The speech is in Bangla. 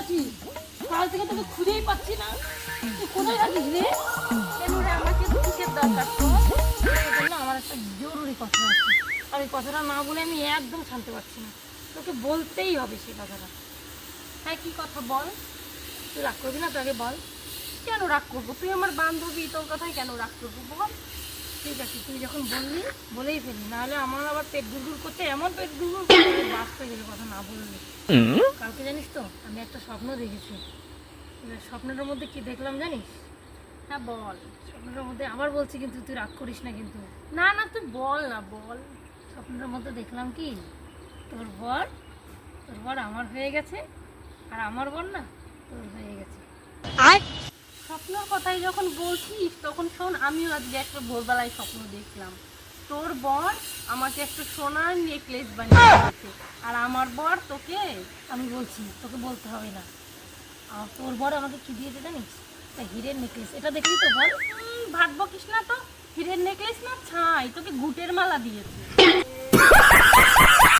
আছিস? কাল থেকে তোকে খুঁজেই পাচ্ছি না। তুই কোথায় থাকিস রে? কেন রে, আমাকে কিসের দরকার তো? বললো আমার একটা জরুরি কথা আছে, আর এই কথাটা না বলে আমি একদম শান্তি পাচ্ছি না। তোকে বলতেই হবে সেই কথাটা। হ্যাঁ, কি কথা বল। তুই রাগ করবি না? তোকে বল। কেন রাগ করবো? তুই আমার বান্ধবী, তোর কথাই কেন রাগ করবো বল। ঠিক আছে, তুই যখন বললি বলেই ফেলি, নাহলে আমার আবার পেট গুড়গুড় করছে, এমন পেট গুড়গুড় করছে বাঁচতে গেলে কথা না বললে। কালকে জানিস তো আমি একটা স্বপ্ন দেখেছি। এবার স্বপ্নটার মধ্যে কি দেখলাম জানিস? হ্যাঁ বল। স্বপ্নটার মধ্যে আবার বলছি, কিন্তু তুই রাগ করিস না কিন্তু। না না, তুই বল না, বল। স্বপ্নটার মধ্যে দেখলাম কি, তোর বর আমার হয়ে গেছে, আর আমার বর না তোর হয়ে গেছে। স্বপ্নের কথাই যখন বলছিস তখন শোন, আমিও আজকে একটা ভোরবেলায় স্বপ্ন দেখলাম। তোর বর আমাকে একটা সোনার নেকলেস বানিয়ে দিয়েছে, আর আমার বর তোকে। আমি বলছি, তোকে বলতে হবে না। আর তোর বর আমাকে কি দিয়েছে জানিস? একটা হীরের নেকলেস। এটা দেখলি তো বল। ভাত বকিস না তো। হীরের নেকলেস না ছাই, তোকে গুটের মালা দিয়েছে।